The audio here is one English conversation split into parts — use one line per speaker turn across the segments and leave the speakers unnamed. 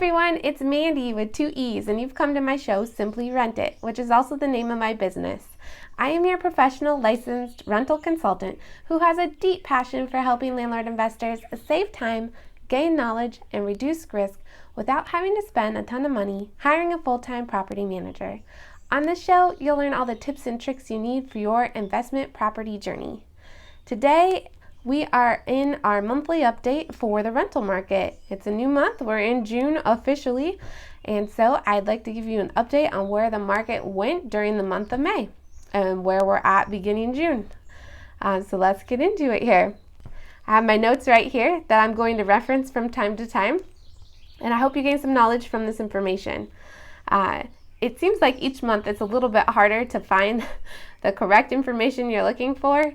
everyone, it's Mandy with 2 E's, and you've come to my show, Simply Rent It, which is also the name of my business. I am your professional licensed rental consultant who has a deep passion for helping landlord investors save time, gain knowledge, and reduce risk without having to spend a ton of money hiring a full-time property manager. On this show, you'll learn all the tips and tricks you need for your investment property journey. Today, we are in our monthly update for the rental market. It's a new month. We're in June officially. And so I'd like to give you an update on where the market went during the month of May and where we're at beginning June. So let's get into it here. I have my notes right here that I'm going to reference from time to time. And I hope you gain some knowledge from this information. It seems like each month it's a little bit harder to find the correct information you're looking for.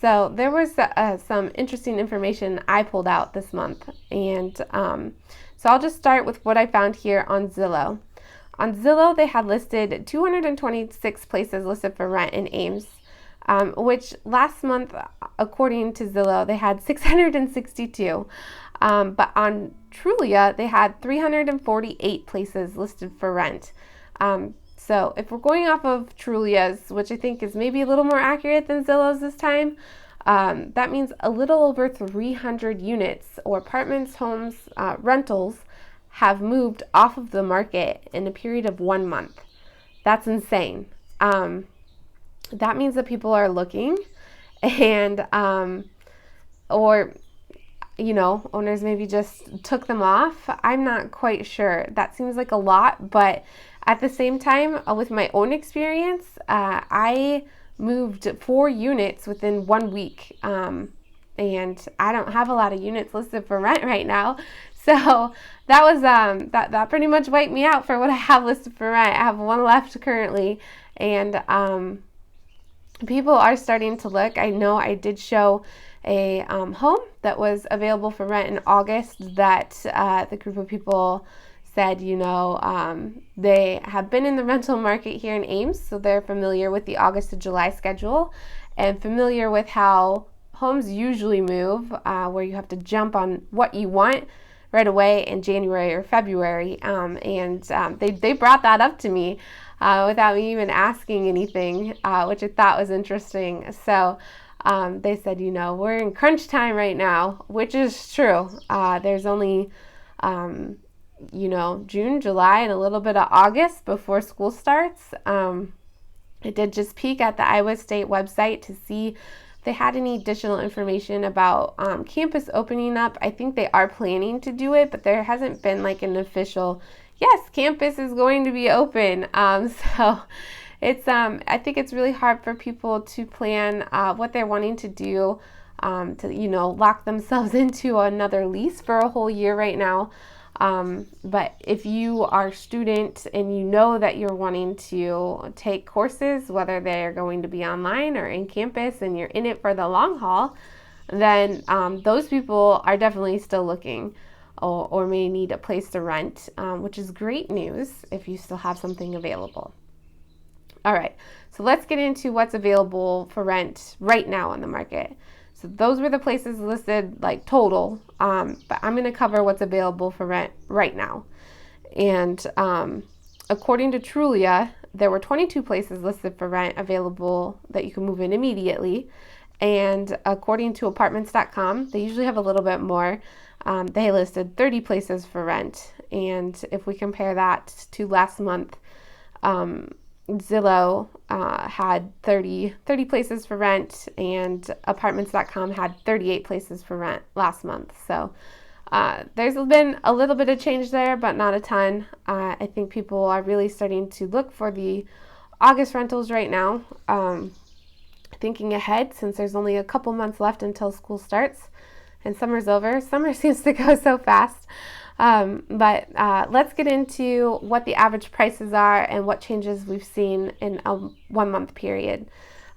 So there was some interesting information I pulled out this month, and so I'll just start with what I found here on Zillow. On Zillow, they had listed 226 places listed for rent in Ames, which last month, according to Zillow, they had 662. But on Trulia, they had 348 places listed for rent. So if we're going off of Trulia's, which I think is maybe a little more accurate than Zillow's this time, that means a little over 300 units or apartments, homes, rentals have moved off of the market in a period of 1 month. That's insane. That means that people are looking and, owners maybe just took them off. I'm not quite sure. That seems like a lot, but at the same time, with my own experience, I moved 4 units within 1 week, and I don't have a lot of units listed for rent right now. So that was that pretty much wiped me out for what I have listed for rent. I have 1 left currently, and people are starting to look. I know I did show a home that was available for rent in August that the group of people said, they have been in the rental market here in Ames, so they're familiar with the August to July schedule and familiar with how homes usually move, where you have to jump on what you want right away in January or February. They brought that up to me without me even asking anything, which I thought was interesting. So they said, we're in crunch time right now, which is true. There's only June, July, and a little bit of August before school starts. I did just peek at the Iowa State website to see if they had any additional information about campus opening up. I think they are planning to do it, but there hasn't been like an official, yes, campus is going to be open. So it's I think it's really hard for people to plan what they're wanting to do to lock themselves into another lease for a whole year right now. But if you are a student and you know that you're wanting to take courses, whether they're going to be online or in campus, and you're in it for the long haul, then those people are definitely still looking or may need a place to rent, which is great news if you still have something available. All right, so let's get into what's available for rent right now on the market. So those were the places listed like total, but I'm going to cover what's available for rent right now. And according to Trulia, there were 22 places listed for rent available that you can move in immediately. And according to apartments.com, they usually have a little bit more. They listed 30 places for rent. And if we compare that to last month, Zillow had 30 places for rent, and apartments.com had 38 places for rent last month. So there's been a little bit of change there, but not a ton. I think people are really starting to look for the August rentals right now, thinking ahead since there's only a couple months left until school starts and summer's over. Summer seems to go so fast. But let's get into what the average prices are and what changes we've seen in a 1 month period.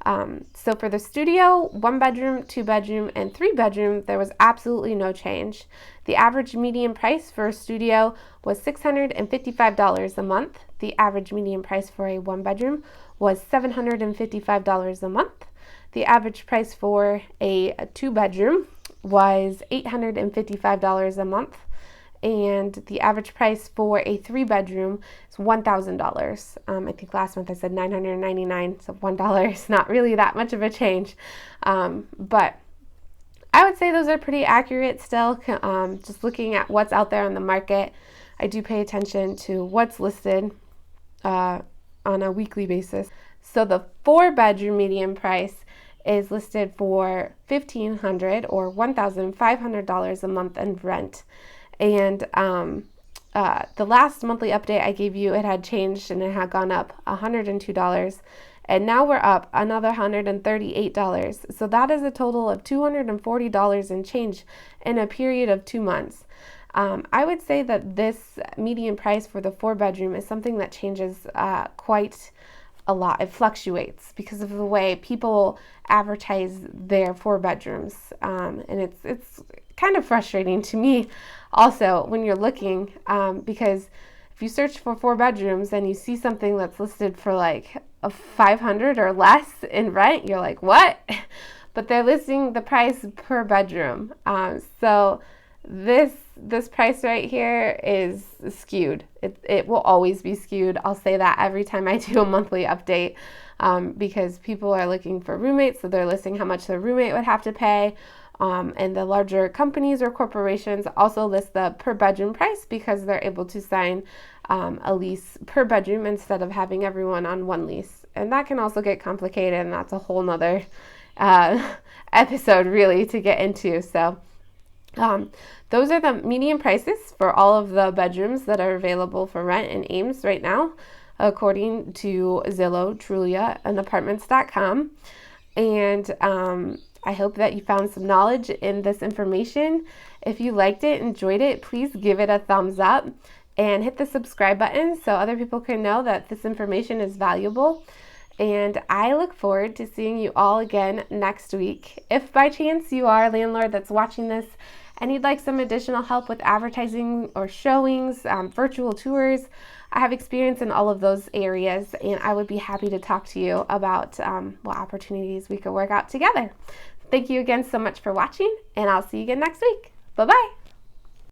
So for the studio, 1 bedroom, 2 bedroom, and 3 bedroom, there was absolutely no change. The average median price for a studio was $655 a month. The average median price for a 1 bedroom was $755 a month. The average price for a 2 bedroom was $855 a month. and the average price for a 3-bedroom is $1,000. I think last month I said $999, so $1 is not really that much of a change, but I would say those are pretty accurate still. Just looking at what's out there on the market, I do pay attention to what's listed on a weekly basis. So the 4-bedroom median price is listed for $1,500 or $1,500 a month in rent. And the last monthly update I gave you, it had changed and it had gone up $102. And now we're up another $138. So that is a total of $240 and change in a period of 2 months. I would say that this median price for the 4-bedroom is something that changes quite a lot. It fluctuates because of the way people advertise their 4-bedrooms. And it's kind of frustrating to me also when you're looking, because if you search for 4-bedrooms and you see something that's listed for like a $500 or less in rent, you're like, what? But they're listing the price per bedroom. So this price right here is skewed. It will always be skewed. I'll say that every time I do a monthly update, because people are looking for roommates, so they're listing how much their roommate would have to pay. And the larger companies or corporations also list the per bedroom price because they're able to sign a lease per bedroom instead of having everyone on one lease. And that can also get complicated, and that's a whole nother episode really to get into. So those are the median prices for all of the bedrooms that are available for rent in Ames right now, according to Zillow, Trulia, and apartments.com. And I hope that you found some knowledge in this information. If you liked it, enjoyed it, please give it a thumbs up and hit the subscribe button so other people can know that this information is valuable. And I look forward to seeing you all again next week. If by chance you are a landlord that's watching this and you'd like some additional help with advertising or showings, virtual tours, I have experience in all of those areas, and I would be happy to talk to you about what opportunities we could work out together. Thank you again so much for watching, and I'll see you again next week. Bye-bye.